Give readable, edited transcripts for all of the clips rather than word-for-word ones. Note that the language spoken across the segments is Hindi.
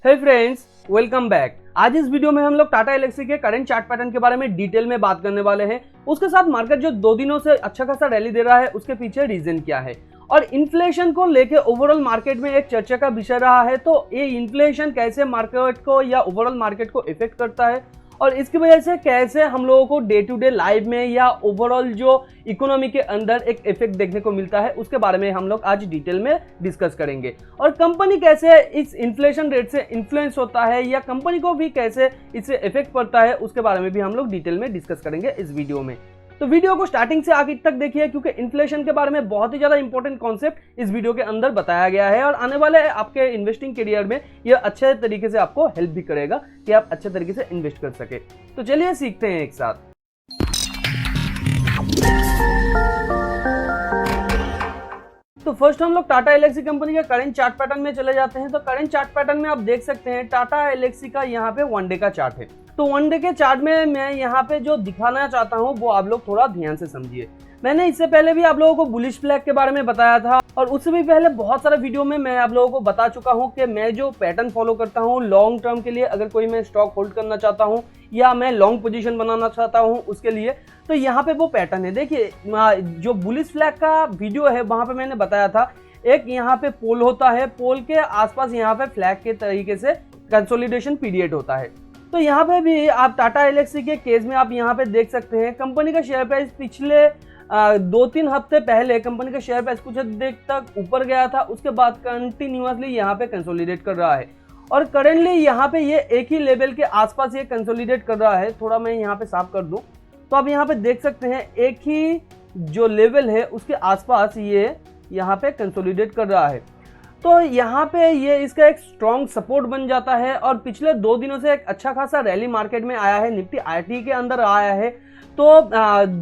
हे फ्रेंड्स, वेलकम बैक। आज इस वीडियो में हम लोग टाटा एल्क्सी के करंट चार्ट पैटर्न के बारे में डिटेल में बात करने वाले हैं। उसके साथ मार्केट जो 2 दिनों से अच्छा खासा रैली दे रहा है उसके पीछे रीजन क्या है, और इन्फ्लेशन को लेके ओवरऑल मार्केट में एक चर्चा का विषय रहा है। तो ये इन्फ्लेशन कैसे मार्केट को या ओवरऑल मार्केट को इफेक्ट करता है और इसकी वजह से कैसे हम लोगों को डे टू डे लाइफ में या ओवरऑल जो इकोनॉमी के अंदर एक इफेक्ट देखने को मिलता है, उसके बारे में हम लोग आज डिटेल में डिस्कस करेंगे। और कंपनी कैसे इस इन्फ्लेशन रेट से इन्फ्लुएंस होता है या कंपनी को भी कैसे इससे इफेक्ट पड़ता है, उसके बारे में भी हम लोग डिटेल में डिस्कस करेंगे इस वीडियो में। तो वीडियो को स्टार्टिंग से आखिर तक देखिए, क्योंकि इन्फ्लेशन के बारे में बहुत ही ज्यादा इंपॉर्टेंट कॉन्सेप्ट इस वीडियो के अंदर बताया गया है और आने वाले आपके इन्वेस्टिंग करियर में यह अच्छे तरीके से आपको हेल्प भी करेगा कि आप अच्छे तरीके से इन्वेस्ट कर सके। तो चलिए सीखते हैं एक साथ। तो फर्स्ट हम लोग टाटा एल्क्सी कंपनी के करंट चार्ट पैटर्न में चले जाते हैं। तो करंट चार्ट पैटर्न में आप देख सकते हैं टाटा एल्क्सी का यहाँ पे 1 डे का चार्ट है। तो 1 डे के चार्ट में मैं यहाँ पे जो दिखाना चाहता हूँ वो आप लोग थोड़ा ध्यान से समझिए। मैंने इससे पहले भी आप लोगों को बुलिश फ्लैग के बारे में बताया था और उससे भी पहले बहुत सारे वीडियो में मैं आप लोगों को बता चुका हूँ कि मैं जो पैटर्न फॉलो करता हूँ लॉन्ग टर्म के लिए, अगर कोई मैं स्टॉक होल्ड करना चाहता हूँ या मैं लॉन्ग पोजीशन बनाना चाहता हूँ उसके लिए, तो यहाँ पे वो पैटर्न है। देखिए जो बुलिश फ्लैग का वीडियो है वहां पे मैंने बताया था एक यहाँ पे पोल होता है, पोल के आसपास यहाँ पे फ्लैग के तरीके से कंसोलिडेशन पीरियड होता है। तो यहाँ पे भी आप टाटा एल्क्सी के केस में आप यहाँ पे देख सकते हैं कंपनी का शेयर प्राइस पिछले 2-3 हफ्ते पहले कंपनी का शेयर प्राइस कुछ देर तक ऊपर गया था, उसके बाद कंटिन्यूअसली यहाँ पे कंसोलिडेट कर रहा है और करेंटली यहाँ पे ये एक ही लेवल के आसपास ये कंसोलिडेट कर रहा है। थोड़ा मैं यहाँ पे साफ कर दूं तो आप यहाँ पे देख सकते हैं एक ही जो लेवल है उसके आसपास ये यहाँ पे कंसोलिडेट कर रहा है। तो यहाँ पे ये इसका एक स्ट्रॉन्ग सपोर्ट बन जाता है और पिछले 2 दिनों से एक अच्छा खासा रैली मार्केट में आया है, निफ्टी आईटी के अंदर आया है। तो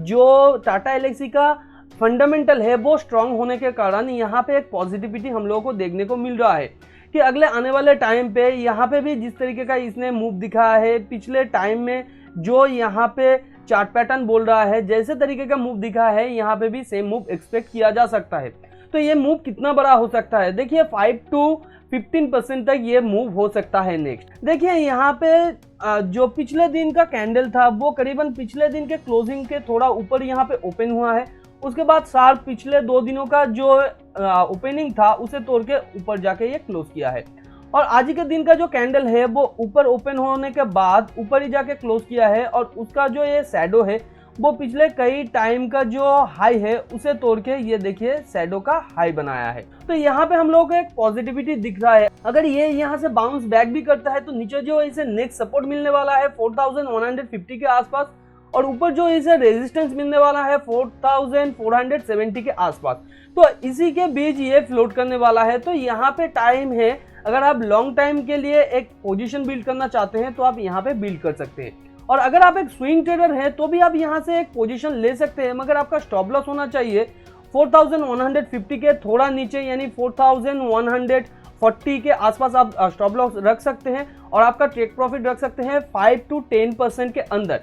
जो टाटा एल्क्सी का फंडामेंटल है वो स्ट्रॉन्ग होने के कारण यहाँ पे एक पॉजिटिविटी हम लोगों को देखने को मिल रहा है कि अगले आने वाले टाइम पे यहाँ पे भी जिस तरीके का इसने मूव दिखाया है पिछले टाइम में, जो यहाँ पे चार्ट पैटर्न बोल रहा है जैसे तरीके का मूव दिखा है यहाँ पे भी सेम मूव एक्सपेक्ट किया जा सकता है। तो ये मूव कितना बड़ा हो सकता है, देखिए 5 से 15% तक ये मूव हो सकता है। नेक्स्ट देखिए यहाँ पे जो पिछले दिन का कैंडल था वो करीबन पिछले दिन के क्लोजिंग के थोड़ा ऊपर यहाँ पे ओपन हुआ है, उसके बाद शार्प पिछले 2 दिनों का जो ओपनिंग था उसे तोड़ के ऊपर जाके ये क्लोज किया है और आज के दिन का जो कैंडल है वो ऊपर ओपन होने के बाद ऊपर ही जाके क्लोज किया है और उसका जो ये शैडो है वो पिछले कई टाइम का जो हाई है उसे तोड़ के ये देखिए शैडो का हाई बनाया है। तो यहाँ पे हम लोगों को एक पॉजिटिविटी दिख रहा है। अगर ये यहाँ से बाउंस बैक भी करता है तो नीचे जो इसे नेक्स्ट सपोर्ट मिलने वाला है 4150 के आसपास और ऊपर जो इसे रेजिस्टेंस मिलने वाला है 4470 के आसपास। तो इसी के बीच ये फ्लोट करने वाला है। तो यहाँ पे टाइम है, अगर आप लॉन्ग टाइम के लिए एक पोजीशन बिल्ड करना चाहते हैं तो आप यहाँ पे बिल्ड कर सकते हैं और अगर आप एक स्विंग ट्रेडर हैं तो भी आप यहाँ से एक पोजीशन ले सकते हैं, मगर आपका स्टॉप लॉस होना चाहिए 4150 के थोड़ा नीचे, यानी 4140 के आसपास आप स्टॉप लॉस रख सकते हैं और आपका टेक प्रॉफिट रख सकते हैं 5 से 10% के अंदर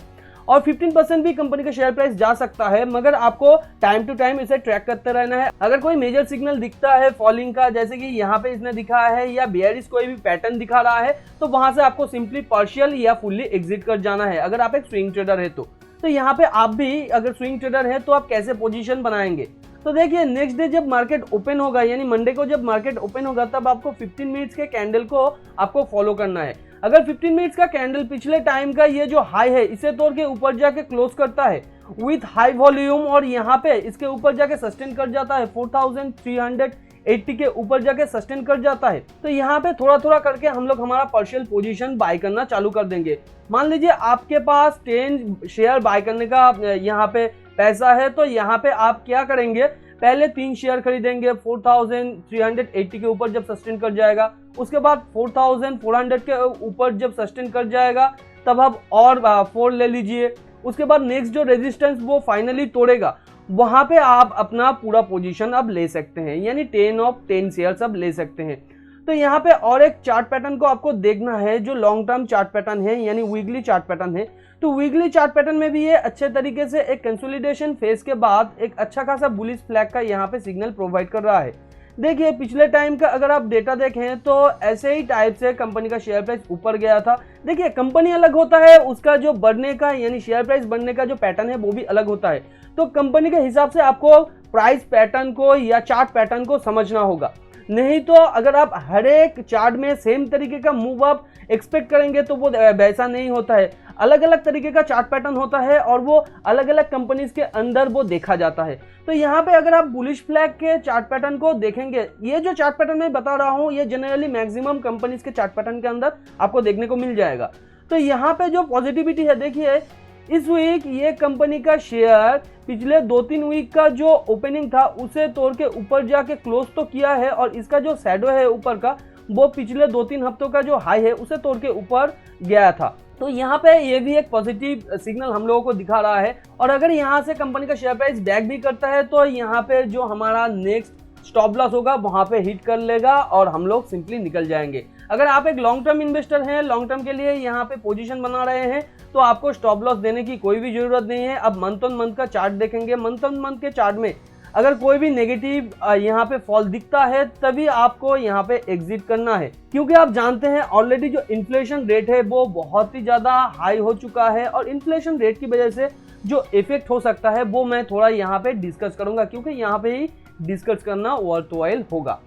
और 15% भी कंपनी का शेयर प्राइस जा सकता है, मगर आपको टाइम टू टाइम इसे ट्रैक करते रहना है। अगर कोई मेजर सिग्नल दिखता है फॉलिंग का, जैसे कि यहाँ पे इसने दिखा है, या बेयरिश कोई भी पैटर्न दिखा रहा है, तो वहां से आपको सिंपली पार्शियल या फुल्ली एग्जिट कर जाना है अगर आप एक स्विंग ट्रेडर है तो यहाँ पे आप भी अगर स्विंग ट्रेडर है तो आप कैसे पोजीशन बनाएंगे। तो देखिए नेक्स्ट डे जब मार्केट ओपन होगा, यानी मंडे को जब मार्केट ओपन होगा, तब आपको 15 मिनट्स के कैंडल को आपको फॉलो करना है। अगर 15 मिनट्स का कैंडल पिछले टाइम का ये जो हाई है इसे तोड़ के ऊपर जाके क्लोज करता है विथ हाई वॉल्यूम और यहाँ पे इसके ऊपर जाके सस्टेन कर जाता है 4380 के ऊपर जाके सस्टेन कर जाता है, तो यहाँ पे थोड़ा थोड़ा करके हम लोग हमारा पार्शियल पोजीशन बाय करना चालू कर देंगे। मान लीजिए आपके पास 10 शेयर बाय करने का यहाँ पे पैसा है, तो यहाँ पे आप क्या करेंगे, पहले 3 शेयर खरीदेंगे 4380 के ऊपर जब सस्टेन कर जाएगा, उसके बाद 4400 के ऊपर जब सस्टेन कर जाएगा तब आप और 4 ले लीजिए। उसके बाद नेक्स्ट जो रेजिस्टेंस वो फाइनली तोड़ेगा वहां पे आप अपना पूरा पोजीशन अब ले सकते हैं, यानी 10 शेयर्स अब ले सकते हैं। तो यहाँ पे और एक चार्ट पैटर्न को आपको देखना है जो लॉन्ग टर्म चार्ट पैटर्न है, यानी वीकली चार्ट पैटर्न है। तो वीकली चार्ट पैटर्न में भी ये अच्छे तरीके से एक कंसोलिडेशन फेज के बाद एक अच्छा खासा बुलिश फ्लैग का यहाँ पे सिग्नल प्रोवाइड कर रहा है। देखिए पिछले टाइम का अगर आप डेटा देखें तो ऐसे ही टाइप से कंपनी का शेयर प्राइस ऊपर गया था। देखिए कंपनी अलग होता है, उसका जो बढ़ने का यानी शेयर प्राइस बढ़ने का जो पैटर्न है वो भी अलग होता है। तो कंपनी के हिसाब से आपको प्राइस पैटर्न को या चार्ट पैटर्न को समझना होगा, नहीं तो अगर आप हर एक चार्ट में सेम तरीके का मूव अप एक्सपेक्ट करेंगे तो वो वैसा नहीं होता है। अलग अलग तरीके का चार्ट पैटर्न होता है और वो अलग अलग कंपनीज के अंदर वो देखा जाता है। तो यहाँ पे अगर आप बुलिश फ्लैग के चार्ट पैटर्न को देखेंगे, ये जो चार्ट पैटर्न मैं बता रहा हूँ ये जनरली मैक्सिमम कंपनीज के चार्ट पैटर्न के अंदर आपको देखने को मिल जाएगा। तो यहाँ पे जो पॉजिटिविटी है, देखिए इस वीक ये कंपनी का शेयर पिछले 2-3 वीक का जो ओपनिंग था उसे तोड़ के ऊपर जाके क्लोज तो किया है, और इसका जो शैडो है ऊपर का वो पिछले 2-3 हफ्तों का जो हाई है उसे तोड़ के ऊपर गया था। तो यहाँ पे ये भी एक पॉजिटिव सिग्नल हम लोगों को दिखा रहा है। और अगर यहाँ से कंपनी का शेयर प्राइस बैक भी करता है तो यहाँ पे जो हमारा नेक्स्ट स्टॉप लॉस होगा वहां पे हिट कर लेगा और हम लोग सिंपली निकल जाएंगे। अगर आप एक लॉन्ग टर्म इन्वेस्टर हैं, लॉन्ग टर्म के लिए यहाँ पे पोजीशन बना रहे हैं, तो आपको स्टॉप लॉस देने की कोई भी जरूरत नहीं है। अब मंथ ऑन मंथ का चार्ट देखेंगे, मंथ ऑन मंथ के चार्ट में अगर कोई भी नेगेटिव यहाँ पे फॉल दिखता है तभी आपको यहाँ पे एग्जिट करना है, क्योंकि आप जानते हैं ऑलरेडी जो इन्फ्लेशन रेट है वो बहुत ही ज्यादा हाई हो चुका है, और इन्फ्लेशन रेट की वजह से जो इफेक्ट हो सकता है वो मैं थोड़ा यहाँ पे डिस्कस करूंगा, क्योंकि यहाँ पे ही डिस्कस करना वर्थवाइल होगा।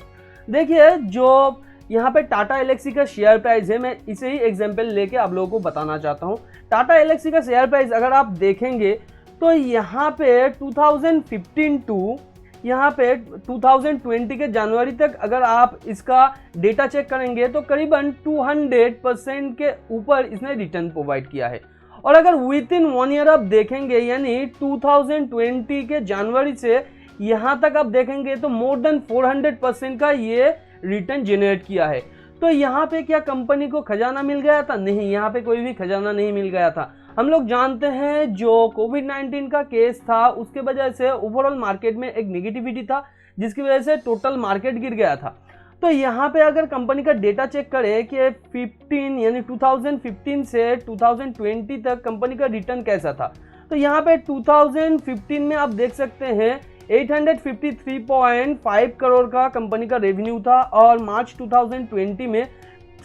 देखिए जो यहाँ पे टाटा एलेक्सी का शेयर प्राइस है, मैं इसे ही एग्जांपल लेके आप लोगों को बताना चाहता हूँ। टाटा एलेक्सी का शेयर प्राइस अगर आप देखेंगे तो यहाँ पे 2015 टू यहाँ पे 2020 के जनवरी तक अगर आप इसका डेटा चेक करेंगे तो करीबन 200% के ऊपर इसने रिटर्न प्रोवाइड किया है। और अगर विद इन 1 ईयर आप देखेंगे यानी 2020 के जनवरी से यहाँ तक आप देखेंगे तो मोर देन 400% का ये रिटर्न जनरेट किया है। तो यहाँ पे क्या कंपनी को खजाना मिल गया था? नहीं, यहाँ पे कोई भी खजाना नहीं मिल गया था। हम लोग जानते हैं जो कोविड-19 का केस था उसके वजह से ओवरऑल मार्केट में एक नेगेटिविटी था, जिसकी वजह से टोटल मार्केट गिर गया था। तो यहाँ पे अगर कंपनी का डेटा चेक करें कि 2015 से 2020 तक कंपनी का रिटर्न कैसा था, तो यहाँ पे 2015 में आप देख सकते हैं 853.5 करोड़ का कंपनी का रेवेन्यू था, और मार्च 2020 में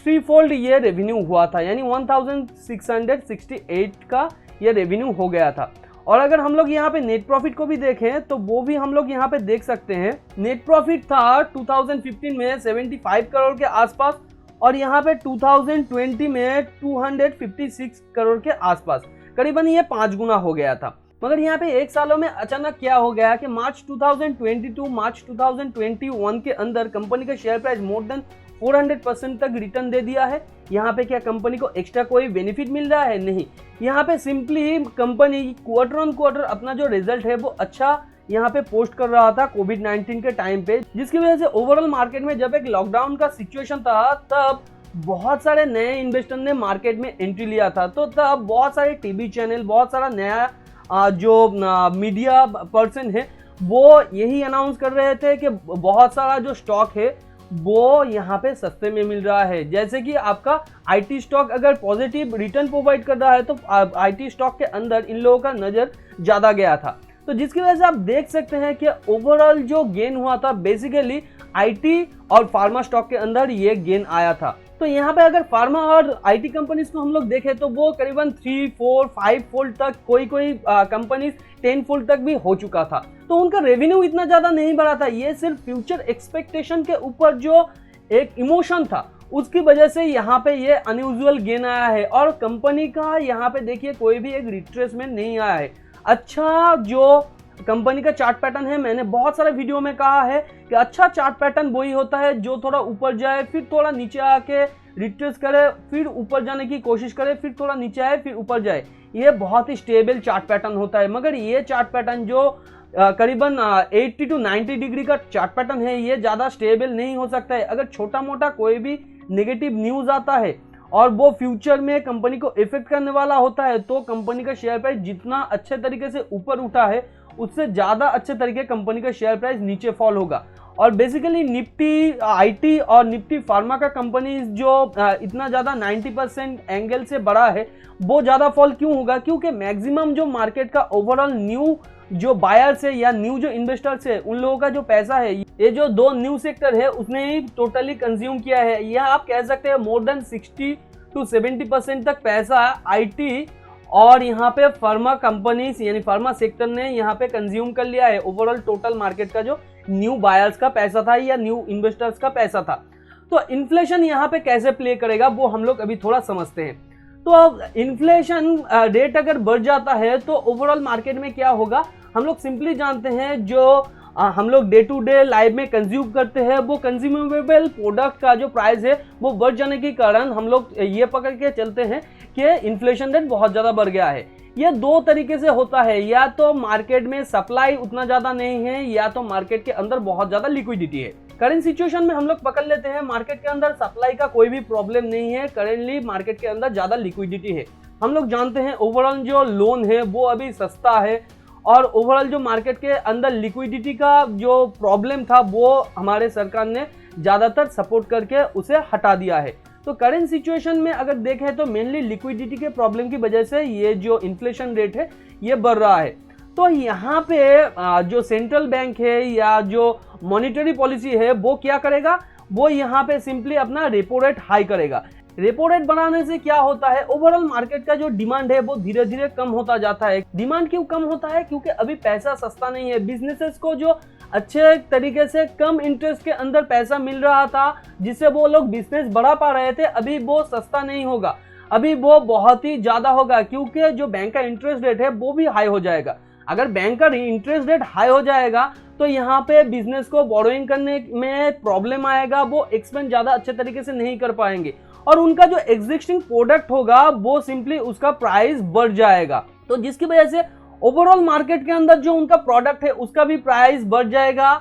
3-fold ये रेवेन्यू हुआ था, यानी 1668 का ये रेवेन्यू हो गया था। और अगर हम लोग यहाँ पे नेट प्रॉफिट को भी देखें तो वो भी हम लोग यहाँ पे देख सकते हैं। नेट प्रॉफिट था 2015 में 75 करोड़ के आसपास, और यहाँ पे 2020 में 256 करोड़ के आसपास, करीबन ये 5 गुना हो गया था। मगर यहाँ पे एक सालों में अचानक क्या हो गया कि मार्च 2022 मार्च 2021 के अंदर कंपनी का शेयर प्राइस मोर देन 400% तक रिटर्न दे दिया है। यहाँ पे क्या कंपनी को एक्स्ट्रा कोई बेनिफिट मिल रहा है? नहीं, यहाँ पे simply company quarter on quarter अपना जो रिजल्ट है वो अच्छा यहाँ पे पोस्ट कर रहा था कोविड-19 के टाइम पे, जिसकी वजह से ओवरऑल मार्केट में जब एक लॉकडाउन का सिचुएशन था तब बहुत सारे नए इन्वेस्टर ने मार्केट में एंट्री लिया था। तो तब बहुत सारे टीवी चैनल, बहुत सारा नया जो मीडिया पर्सन है वो यही अनाउंस कर रहे थे कि बहुत सारा जो स्टॉक है वो यहाँ पे सस्ते में मिल रहा है। जैसे कि आपका आईटी स्टॉक अगर पॉजिटिव रिटर्न प्रोवाइड कर रहा है तो आईटी स्टॉक के अंदर इन लोगों का नज़र ज़्यादा गया था, तो जिसकी वजह से आप देख सकते हैं कि ओवरऑल जो गेन हुआ था बेसिकली आईटी और फार्मा स्टॉक के अंदर ये गेन आया था। तो यहाँ पे अगर फार्मा और आईटी कंपनीज को हम लोग देखें तो वो करीबन 3, 4, 5 फोल्ड तक, कोई कंपनीज 10 फोल्ड तक भी हो चुका था। तो उनका रेवेन्यू इतना ज़्यादा नहीं बढ़ा था, ये सिर्फ फ्यूचर एक्सपेक्टेशन के ऊपर जो एक इमोशन था उसकी वजह से यहाँ पे ये अनयूजुअल गेन आया है। और कंपनी का यहाँ पे देखिए कोई भी एक रिट्रेसमेंट नहीं आया है। अच्छा जो कंपनी का चार्ट पैटर्न है, मैंने बहुत सारे वीडियो में कहा है कि अच्छा चार्ट पैटर्न वही होता है जो थोड़ा ऊपर जाए, फिर थोड़ा नीचे आके रिट्रेस करे, फिर ऊपर जाने की कोशिश करे, फिर थोड़ा नीचे आए, फिर ऊपर जाए। ये बहुत ही स्टेबल चार्ट पैटर्न होता है। मगर ये चार्ट पैटर्न जो करीबन 80 to 90 डिग्री का चार्ट पैटर्न है, ये ज़्यादा स्टेबल नहीं हो सकता है। अगर छोटा मोटा कोई भी नेगेटिव न्यूज़ आता है और वो फ्यूचर में कंपनी को इफेक्ट करने वाला होता है तो कंपनी का शेयर प्राइस जितना अच्छे तरीके से ऊपर उठा है उससे ज़्यादा अच्छे तरीके कंपनी का शेयर प्राइस नीचे फॉल होगा। और बेसिकली निफ्टी आईटी और निफ्टी फार्मा का कंपनी जो इतना ज़्यादा 90% एंगल से बड़ा है, वो ज़्यादा फॉल क्यों होगा? क्योंकि मैक्सिमम जो मार्केट का ओवरऑल न्यू जो बायर्स है या न्यू जो इन्वेस्टर्स है, उन लोगों का जो पैसा है, ये जो 2 न्यू सेक्टर है उसने ही टोटली कंज्यूम किया है। यह आप कह सकते हैं मोर देन 60 to 70% तक पैसा आईटी और यहाँ पे फार्मा कंपनीज यानी फार्मा सेक्टर ने यहाँ पे कंज्यूम कर लिया है ओवरऑल टोटल मार्केट का जो न्यू बायर्स का पैसा था या न्यू इन्वेस्टर्स का पैसा था। तो इन्फ्लेशन यहाँ पे कैसे प्ले करेगा वो हम लोग अभी थोड़ा समझते हैं। तो अब इन्फ्लेशन रेट अगर बढ़ जाता है तो ओवरऑल मार्केट में क्या होगा, हम लोग सिंपली जानते हैं जो हम लोग डे टू डे लाइफ में कंज्यूम करते हैं वो कंज्यूमेबल प्रोडक्ट का जो प्राइस है वो बढ़ जाने के कारण हम लोग ये पकड़ के चलते हैं कि इन्फ्लेशन रेट बहुत ज़्यादा बढ़ गया है। ये 2 तरीके से होता है, या तो मार्केट में सप्लाई उतना ज़्यादा नहीं है या तो मार्केट के अंदर बहुत ज़्यादा लिक्विडिटी है। करेंट सिचुएशन में हम लोग पकड़ लेते हैं मार्केट के अंदर सप्लाई का कोई भी प्रॉब्लम नहीं है, करेंटली मार्केट के अंदर ज़्यादा लिक्विडिटी है। हम लोग जानते हैं ओवरऑल जो लोन है वो अभी सस्ता है और ओवरऑल जो मार्केट के अंदर लिक्विडिटी का जो प्रॉब्लम था वो हमारे सरकार ने ज़्यादातर सपोर्ट करके उसे हटा दिया है। तो करेंट सिचुएशन में अगर देखें तो मेनली लिक्विडिटी के प्रॉब्लम की वजह से ये जो इन्फ्लेशन रेट है ये बढ़ रहा है। तो यहाँ पे जो सेंट्रल बैंक है या जो मॉनेटरी पॉलिसी है वो क्या करेगा, वो यहाँ पे सिंपली अपना रेपो रेट हाई करेगा। रेपो रेट बढ़ाने से क्या होता है, ओवरऑल मार्केट का जो डिमांड है वो धीरे धीरे कम होता जाता है। डिमांड क्यों कम होता है? क्योंकि अभी पैसा सस्ता नहीं है। बिजनेसेस को जो अच्छे तरीके से कम इंटरेस्ट के अंदर पैसा मिल रहा था जिससे वो लोग बिजनेस बढ़ा पा रहे थे, अभी वो सस्ता नहीं होगा, अभी वो बहुत ही ज़्यादा होगा क्योंकि जो बैंक का इंटरेस्ट रेट है वो भी हाई हो जाएगा। अगर बैंक का इंटरेस्ट रेट हाई हो जाएगा तो यहाँ पे बिजनेस को बोरोइंग करने में प्रॉब्लम आएगा, वो एक्सपेंड ज़्यादा अच्छे तरीके से नहीं कर पाएंगे और उनका जो एग्जिस्टिंग प्रोडक्ट होगा वो सिंपली उसका प्राइस बढ़ जाएगा। तो जिसकी वजह से ओवरऑल मार्केट के अंदर जो उनका प्रोडक्ट है उसका भी प्राइस बढ़ जाएगा।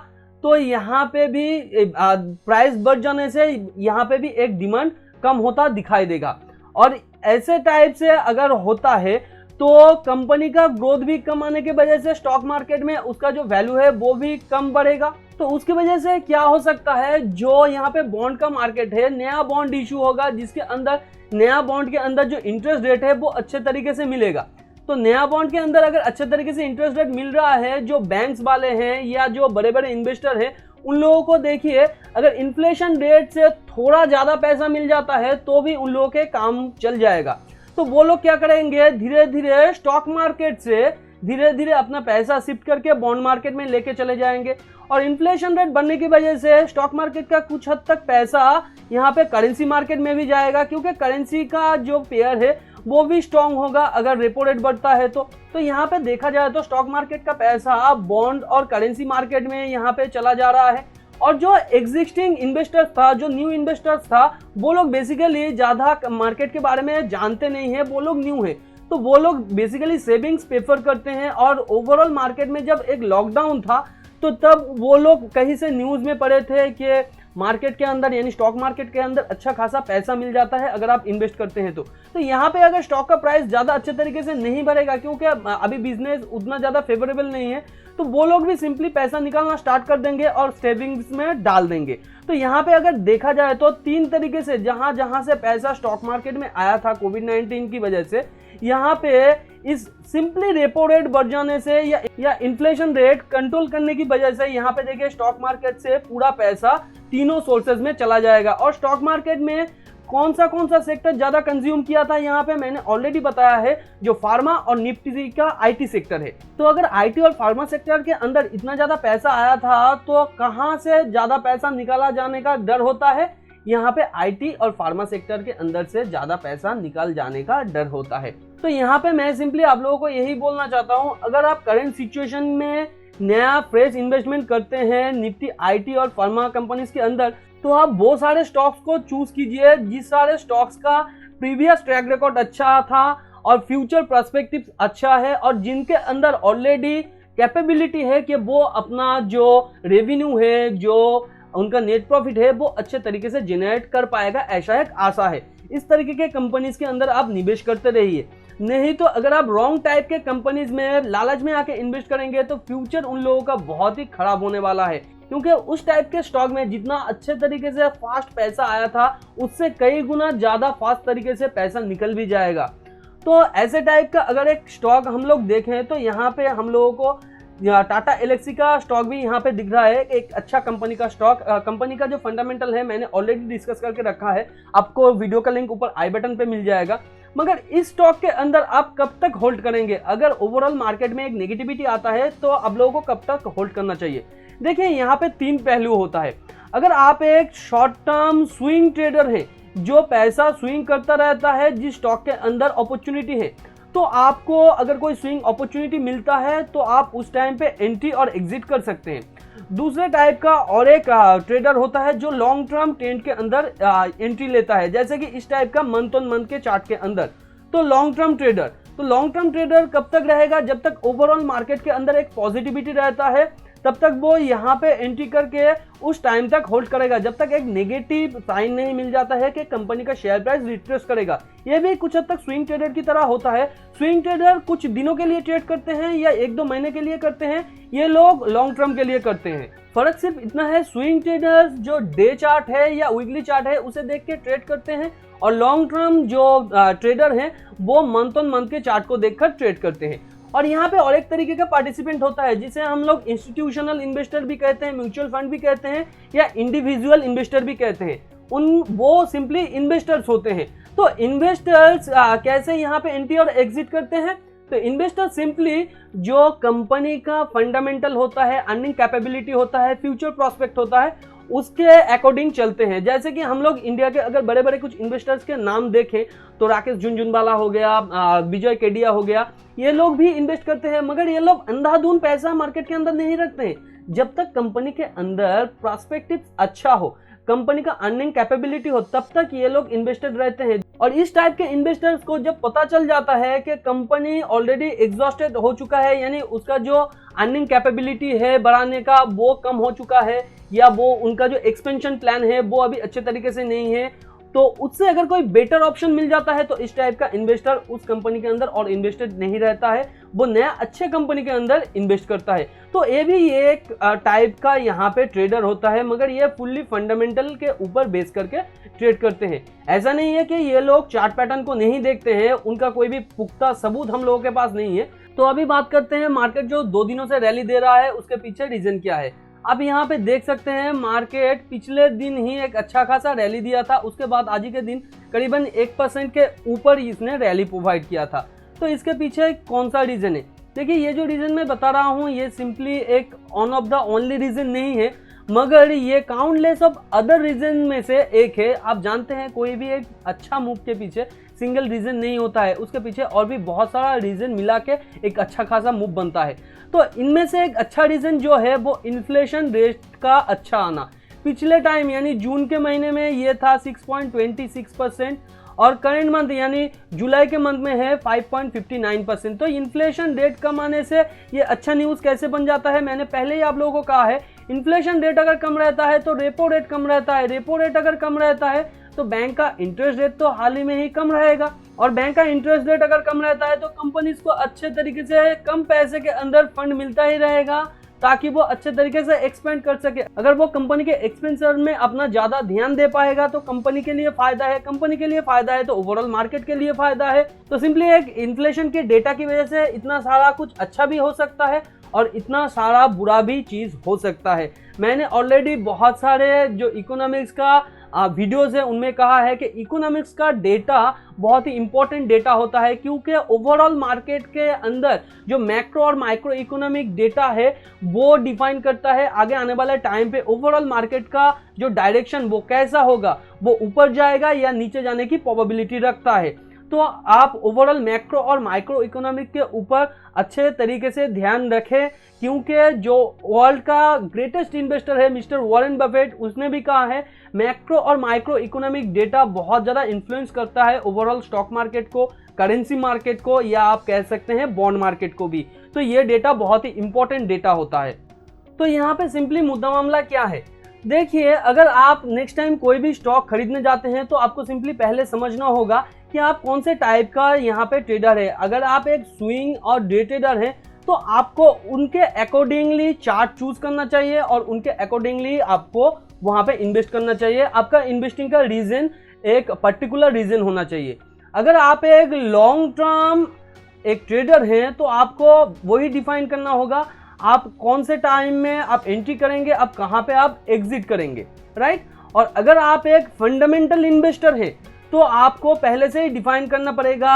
तो यहाँ पे भी प्राइस बढ़ जाने से यहाँ पे भी एक डिमांड कम होता दिखाई देगा और ऐसे टाइप से अगर होता है तो कंपनी का ग्रोथ भी कम आने की वजह से स्टॉक मार्केट में उसका जो वैल्यू है वो भी कम बढ़ेगा। तो उसकी वजह से क्या हो सकता है, जो यहाँ पे बॉन्ड का मार्केट है, नया बॉन्ड इशू होगा जिसके अंदर नया बॉन्ड के अंदर जो इंटरेस्ट रेट है वो अच्छे तरीके से मिलेगा। तो नया बॉन्ड के अंदर अगर अच्छे तरीके से इंटरेस्ट रेट मिल रहा है, जो बैंक्स वाले हैं या जो बड़े बड़े इन्वेस्टर हैं उन लोगों को देखिए, अगर इन्फ्लेशन रेट से थोड़ा ज़्यादा पैसा मिल जाता है तो भी उन लोगों के काम चल जाएगा। तो वो लोग क्या करेंगे, धीरे धीरे स्टॉक मार्केट से धीरे धीरे अपना पैसा शिफ्ट करके बॉन्ड मार्केट में लेके चले जाएंगे और इन्फ्लेशन रेट बढ़ने की वजह से स्टॉक मार्केट का कुछ हद तक पैसा यहाँ पे करेंसी मार्केट में भी जाएगा क्योंकि करेंसी का जो पेयर है वो भी स्ट्रांग होगा अगर रेपो रेट बढ़ता है तो यहाँ पे देखा जाए तो स्टॉक मार्केट का पैसा बॉन्ड और करेंसी मार्केट में यहाँ पे चला जा रहा है और जो एग्जिस्टिंग इन्वेस्टर्स था, जो न्यू इन्वेस्टर्स था, वो लोग बेसिकली ज़्यादा मार्केट के बारे में जानते नहीं है, वो लोग न्यू है तो वो लोग बेसिकली सेविंग्स प्रेफर करते हैं। और ओवरऑल मार्केट में जब एक लॉकडाउन था तो तब वो लोग कहीं से न्यूज़ में पढ़े थे कि मार्केट के अंदर यानी स्टॉक मार्केट के अंदर अच्छा खासा पैसा मिल जाता है अगर आप इन्वेस्ट करते हैं तो यहाँ पे अगर स्टॉक का प्राइस ज़्यादा अच्छे तरीके से नहीं बढ़ेगा क्योंकि अभी बिजनेस उतना ज़्यादा फेवरेबल नहीं है तो वो लोग भी सिंपली पैसा निकालना स्टार्ट कर देंगे और सेविंग्स में डाल देंगे। तो यहाँ पे अगर देखा जाए तो 3 तरीके से जहाँ से पैसा स्टॉक मार्केट में आया था कोविड-19 की वजह से, यहाँ पे इस सिंपली रेपो रेट बढ़ जाने से या इन्फ्लेशन रेट कंट्रोल करने की वजह से यहाँ पे देखिए स्टॉक मार्केट से पूरा पैसा तीनों सोर्सेज में चला जाएगा। और स्टॉक मार्केट में कौन सा सेक्टर ज़्यादा कंज्यूम किया था, यहाँ पे मैंने ऑलरेडी बताया है, जो फार्मा और निफ्टी का आईटी सेक्टर है। तो अगर आईटी और फार्मा सेक्टर के अंदर इतना ज़्यादा पैसा आया था तो कहाँ से ज़्यादा पैसा निकाला जाने का डर होता है, यहाँ पे आईटी और फार्मा सेक्टर के अंदर से ज़्यादा पैसा निकाल जाने का डर होता है। तो यहाँ पे मैं सिंपली आप लोगों को यही बोलना चाहता हूँ, अगर आप करेंट सिचुएशन में नया फ्रेश इन्वेस्टमेंट करते हैं निफ्टी आईटी और फार्मा कंपनीज के अंदर तो आप वो सारे स्टॉक्स को चूज कीजिए जिस सारे स्टॉक्स का प्रीवियस ट्रैक रिकॉर्ड अच्छा था और फ्यूचर पर्सपेक्टिव अच्छा है और जिनके अंदर ऑलरेडी कैपेबिलिटी है कि वो अपना जो रेवेन्यू है, जो उनका नेट प्रॉफिट है, वो अच्छे तरीके से जनरेट कर पाएगा, ऐसा एक आशा है। इस तरीके के कंपनीज के अंदर आप निवेश करते रहिए। नहीं तो अगर आप रॉन्ग टाइप के कंपनीज में लालच में आके इन्वेस्ट करेंगे तो फ्यूचर उन लोगों का बहुत ही खराब होने वाला है। क्योंकि उस टाइप के स्टॉक में जितना अच्छे तरीके से फास्ट पैसा आया था उससे कई गुना ज़्यादा फास्ट तरीके से पैसा निकल भी जाएगा। तो ऐसे टाइप का अगर एक स्टॉक हम लोग देखें तो यहाँ पे हम लोगों को टाटा एलेक्सी का स्टॉक भी यहाँ पे दिख रहा है, एक अच्छा कंपनी का स्टॉक। कंपनी का जो फंडामेंटल है मैंने ऑलरेडी डिस्कस करके रखा है, आपको वीडियो का लिंक ऊपर आई बटन पे मिल जाएगा। मगर इस स्टॉक के अंदर आप कब तक होल्ड करेंगे? अगर ओवरऑल मार्केट में एक नेगेटिविटी आता है तो आप लोगों को कब तक होल्ड करना चाहिए? देखिए यहाँ पे 3 पहलू होता है। अगर आप एक शॉर्ट टर्म स्विंग ट्रेडर हैं जो पैसा स्विंग करता रहता है जिस स्टॉक के अंदर अपॉर्चुनिटी है, तो आपको अगर कोई स्विंग अपॉर्चुनिटी मिलता है तो आप उस टाइम पे एंट्री और एग्जिट कर सकते हैं। दूसरे टाइप का और एक ट्रेडर होता है जो लॉन्ग टर्म ट्रेंड के अंदर एंट्री लेता है, जैसे कि इस टाइप का मंथ ऑन मंथ के चार्ट के अंदर। तो लॉन्ग टर्म ट्रेडर कब तक रहेगा? जब तक ओवरऑल मार्केट के अंदर एक पॉजिटिविटी रहता है तब तक वो यहाँ पे एंट्री करके उस टाइम तक होल्ड करेगा, जब तक एक नेगेटिव साइन नहीं मिल जाता है कि कंपनी का शेयर प्राइस रिट्रेस करेगा। ये भी कुछ हद तक स्विंग ट्रेडर की तरह होता है। स्विंग ट्रेडर कुछ दिनों के लिए ट्रेड करते हैं या 1-2 महीने के लिए करते हैं, ये लोग लॉन्ग टर्म के लिए करते हैं। फर्क सिर्फ इतना है, स्विंग ट्रेडर्स जो डे चार्ट है या वीकली चार्ट है उसे देख के ट्रेड करते हैं, और लॉन्ग टर्म जो ट्रेडर हैं वो मंथ ऑन मंथ के चार्ट को देखकर ट्रेड करते हैं। और यहाँ पे और एक तरीके का पार्टिसिपेंट होता है जिसे हम लोग इंस्टीट्यूशनल इन्वेस्टर भी कहते हैं, म्यूचुअल फंड भी कहते हैं या इंडिविजुअल इन्वेस्टर भी कहते हैं। वो सिंपली इन्वेस्टर्स होते हैं। तो इन्वेस्टर्स कैसे यहाँ पे एंट्री और एग्जिट करते हैं? तो इन्वेस्टर सिंपली जो कंपनी का फंडामेंटल होता है, अर्निंग कैपेबिलिटी होता है, फ्यूचर प्रोस्पेक्ट होता है, उसके अकॉर्डिंग चलते हैं। जैसे कि हम लोग इंडिया के अगर बड़े बड़े कुछ इन्वेस्टर्स के नाम देखें तो राकेश झुनझुनवाला हो गया, विजय केडिया हो गया, ये लोग भी इन्वेस्ट करते हैं। मगर ये लोग अंधाधुंध पैसा मार्केट के अंदर नहीं रखते हैं। जब तक कंपनी के अंदर प्रोस्पेक्टिव अच्छा हो, कंपनी का अर्निंग कैपेबिलिटी हो, तब तक ये लोग इन्वेस्टेड रहते हैं। और इस टाइप के इन्वेस्टर्स को जब पता चल जाता है कि कंपनी ऑलरेडी एग्जॉस्टेड हो चुका है, यानी उसका जो अर्निंग कैपेबिलिटी है बढ़ाने का वो कम हो चुका है, या वो उनका जो एक्सपेंशन प्लान है वो अभी अच्छे तरीके से नहीं है, तो उससे अगर कोई बेटर ऑप्शन मिल जाता है तो इस टाइप का इन्वेस्टर उस कंपनी के अंदर और इन्वेस्टेड नहीं रहता है, वो नया अच्छे कंपनी के अंदर इन्वेस्ट करता है। तो ये भी एक टाइप का यहाँ पे ट्रेडर होता है, मगर ये फुल्ली फंडामेंटल के ऊपर बेस करके ट्रेड करते हैं। ऐसा नहीं है कि ये लोग चार्ट पैटर्न को नहीं देखते हैं, उनका कोई भी पुख्ता सबूत हम लोगों के पास नहीं है। तो अभी बात करते हैं मार्केट जो 2 दिनों से रैली दे रहा है उसके पीछे रीजन क्या है। आप यहाँ पे देख सकते हैं मार्केट पिछले दिन ही एक अच्छा खासा रैली दिया था, उसके बाद आज ही के दिन करीबन 1% के ऊपर इसने रैली प्रोवाइड किया था। तो इसके पीछे कौन सा रीजन है? देखिए, ये जो रीजन मैं बता रहा हूँ ये सिंपली एक on of the only reason नहीं है, मगर ये काउंटलेस ऑफ अदर रीजन में से एक है। आप जानते हैं कोई भी एक अच्छा मूव के पीछे सिंगल रीजन नहीं होता है, उसके पीछे और भी बहुत सारा रीजन मिला के एक अच्छा खासा मूव बनता है। तो इनमें से एक अच्छा रीजन जो है वो इन्फ्लेशन रेट का अच्छा आना। पिछले टाइम यानी जून के महीने में ये था 6.26% और करंट मंथ यानी जुलाई के मंथ में है 5.59%। तो इन्फ्लेशन रेट कम आने से ये अच्छा न्यूज़ कैसे बन जाता है? मैंने पहले ही आप लोगों को कहा है, इन्फ्लेशन रेट अगर कम रहता है तो रेपो रेट कम रहता है, रेपो रेट अगर कम रहता है तो बैंक का इंटरेस्ट रेट तो हाल ही में ही कम रहेगा, और बैंक का इंटरेस्ट रेट अगर कम रहता है तो कंपनीज को अच्छे तरीके से कम पैसे के अंदर फंड मिलता ही रहेगा ताकि वो अच्छे तरीके से एक्सपेंड कर सके। अगर वो कंपनी के एक्सपेंचर में अपना ज़्यादा ध्यान दे पाएगा तो कंपनी के लिए फायदा है, कंपनी के लिए फायदा है तो ओवरऑल मार्केट के लिए फायदा है। तो सिंपली एक इन्फ्लेशन के डेटा की वजह से इतना सारा कुछ अच्छा भी हो सकता है और इतना सारा बुरा भी चीज़ हो सकता है। मैंने ऑलरेडी बहुत सारे जो इकोनॉमिक्स का वीडियोस है उनमें कहा है कि इकोनॉमिक्स का डेटा बहुत ही इंपॉर्टेंट डेटा होता है, क्योंकि ओवरऑल मार्केट के अंदर जो मैक्रो और माइक्रो इकोनॉमिक डेटा है वो डिफाइन करता है आगे आने वाले टाइम पे ओवरऑल मार्केट का जो डायरेक्शन वो कैसा होगा, वो ऊपर जाएगा या नीचे जाने की प्रोबेबिलिटी रखता है। तो आप ओवरऑल मैक्रो और माइक्रो इकोनॉमिक के ऊपर अच्छे तरीके से ध्यान रखें, क्योंकि जो वर्ल्ड का ग्रेटेस्ट इन्वेस्टर है मिस्टर वॉरेन बफेट, उसने भी कहा है मैक्रो और माइक्रो इकोनॉमिक डेटा बहुत ज़्यादा इन्फ्लुएंस करता है ओवरऑल स्टॉक मार्केट को, करेंसी मार्केट को, या आप कह सकते हैं बॉन्ड मार्केट को भी। तो ये डेटा बहुत ही इंपॉर्टेंट डेटा होता है। तो यहाँ पे सिंपली मुद्दा मामला क्या है? देखिए, अगर आप नेक्स्ट टाइम कोई भी स्टॉक खरीदने जाते हैं तो आपको सिंपली पहले समझना होगा कि आप कौन से टाइप का यहाँ पे ट्रेडर है। अगर आप एक स्विंग और डे ट्रेडर हैं तो आपको उनके अकॉर्डिंगली चार्ट चूज करना चाहिए और उनके अकॉर्डिंगली आपको वहां पे इन्वेस्ट करना चाहिए। आपका इन्वेस्टिंग का रीजन एक पर्टिकुलर रीजन होना चाहिए। अगर आप एक लॉन्ग टर्म एक ट्रेडर हैं तो आपको वही डिफाइन करना होगा आप कौन से टाइम में आप एंट्री करेंगे, आप कहां पे आप एग्जिट करेंगे, राइट। और अगर आप एक फंडामेंटल इन्वेस्टर हैं तो आपको पहले से ही डिफाइन करना पड़ेगा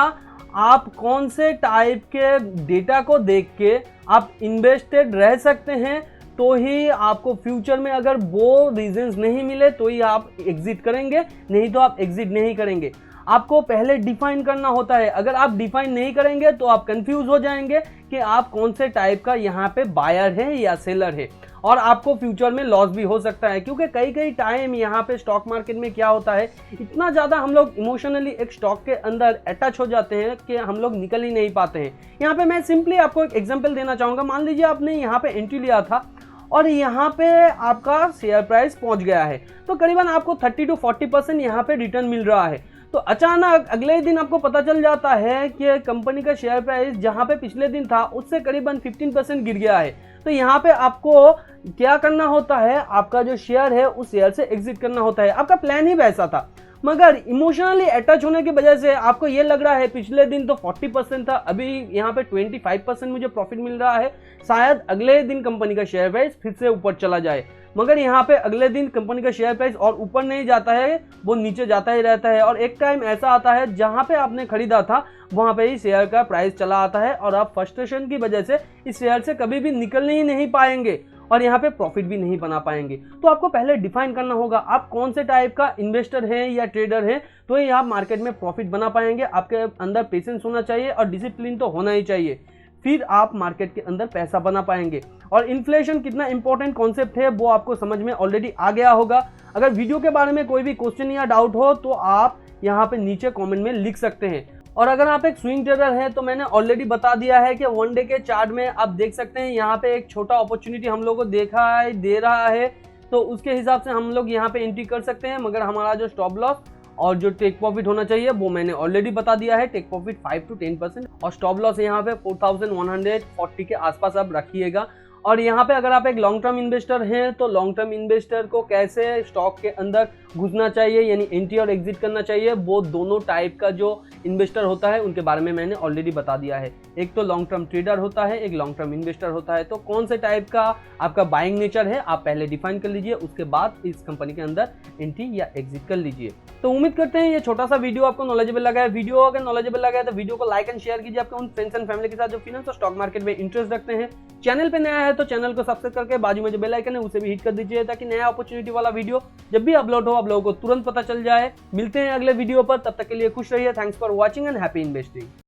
आप कौन से टाइप के डेटा को देख के आप इन्वेस्टेड रह सकते हैं, तो ही आपको फ्यूचर में अगर वो रीजंस नहीं मिले तो ही आप एग्जिट करेंगे, नहीं तो आप एग्जिट नहीं करेंगे। आपको पहले डिफाइन करना होता है। अगर आप डिफाइन नहीं करेंगे तो आप कंफ्यूज हो जाएंगे कि आप कौन से टाइप का यहाँ पे बायर है या सेलर है, और आपको फ्यूचर में लॉस भी हो सकता है। क्योंकि कई टाइम यहाँ पे स्टॉक मार्केट में क्या होता है, इतना ज़्यादा हम लोग इमोशनली एक स्टॉक के अंदर अटैच हो जाते हैं कि हम लोग निकल ही नहीं पाते हैं। यहाँ पे मैं सिंपली आपको एक एग्जांपल देना चाहूँगा। मान लीजिए आपने यहाँ पे एंट्री लिया था और यहाँ पे आपका शेयर प्राइस पहुँच गया है, तो करीबन आपको 30 to 40% यहाँ पे रिटर्न मिल रहा है। तो अचानक अगले दिन आपको पता चल जाता है कि कंपनी का शेयर प्राइस जहां पे पिछले दिन था उससे करीबन 15% गिर गया है। तो यहाँ पे आपको क्या करना होता है, आपका जो शेयर है उस शेयर से एग्जिट करना होता है। आपका प्लान ही वैसा था, मगर इमोशनली अटैच होने की वजह से आपको ये लग रहा है पिछले दिन तो 40% था, अभी यहाँ पे 25% मुझे प्रॉफिट मिल रहा है, शायद अगले दिन कंपनी का शेयर प्राइस फिर से ऊपर चला जाए। मगर यहाँ पे अगले दिन कंपनी का शेयर प्राइस और ऊपर नहीं जाता है, वो नीचे जाता ही रहता है। और एक टाइम ऐसा आता है जहाँ पे आपने खरीदा था वहाँ पे ही शेयर का प्राइस चला आता है और आप फ्रस्ट्रेशन की वजह से इस शेयर से कभी भी निकलने ही नहीं पाएंगे और यहाँ पे प्रॉफिट भी नहीं बना पाएंगे। तो आपको पहले डिफाइन करना होगा आप कौन से टाइप का इन्वेस्टर हैं या ट्रेडर हैं, तो ही आप मार्केट में प्रॉफिट बना पाएंगे। आपके अंदर पेशेंस होना चाहिए और डिसिप्लिन तो होना ही चाहिए, फिर आप मार्केट के अंदर पैसा बना पाएंगे। और इन्फ्लेशन कितना इंपॉर्टेंट कॉन्सेप्ट है वो आपको समझ में ऑलरेडी आ गया होगा। अगर वीडियो के बारे में कोई भी क्वेश्चन या डाउट हो तो आप यहाँ पे नीचे कमेंट में लिख सकते हैं। और अगर आप एक स्विंग ट्रेडर हैं तो मैंने ऑलरेडी बता दिया है कि वन डे के चार्ट में आप देख सकते हैं यहाँ पे एक छोटा अपॉर्चुनिटी हम लोग को दिखाई दे रहा है, तो उसके हिसाब से हम लोग यहाँ पे एंट्री कर सकते हैं। मगर हमारा जो स्टॉप लॉस और जो टेक प्रॉफिट होना चाहिए वो मैंने ऑलरेडी बता दिया है। टेक प्रॉफिट 5 to 10% और स्टॉप लॉस यहाँ पे 4140 के आसपास आप रखिएगा। और यहाँ पे अगर आप एक लॉन्ग टर्म इन्वेस्टर हैं तो लॉन्ग टर्म इन्वेस्टर को कैसे स्टॉक के अंदर घुसना चाहिए यानी एंट्री और एग्जिट करना चाहिए, वो दोनों टाइप का जो इन्वेस्टर होता है उनके बारे में मैंने ऑलरेडी बता दिया है। एक तो लॉन्ग टर्म ट्रेडर होता है, एक लॉन्ग टर्म इन्वेस्टर होता है। तो कौन से टाइप का आपका बाइंग नेचर है आप पहले डिफाइन कर लीजिए, उसके बाद इस कंपनी के अंदर एंट्री या एग्जिट कर लीजिए। तो उम्मीद करते हैं ये छोटा सा वीडियो आपको नॉलेजेबल लगा है। वीडियो अगर नॉलेजेबल लगा है तो वीडियो को लाइक एंड शेयर कीजिए आपके उन फ्रेंड्स एंड फैमिली के साथ जो फाइनेंस और स्टॉक मार्केट में इंटरेस्ट रखते हैं। चैनल पे नया है तो चैनल को सब्सक्राइब करके बाजू में जो बेल आइकन है उसे भी हिट कर दीजिए ताकि नया अपॉर्चुनिटी वाला वीडियो जब भी अपलोड हो आप लोगों को तुरंत पता चल जाए। मिलते हैं अगले वीडियो पर, तब तक के लिए खुश रहिए। Thanks for watching and happy investing.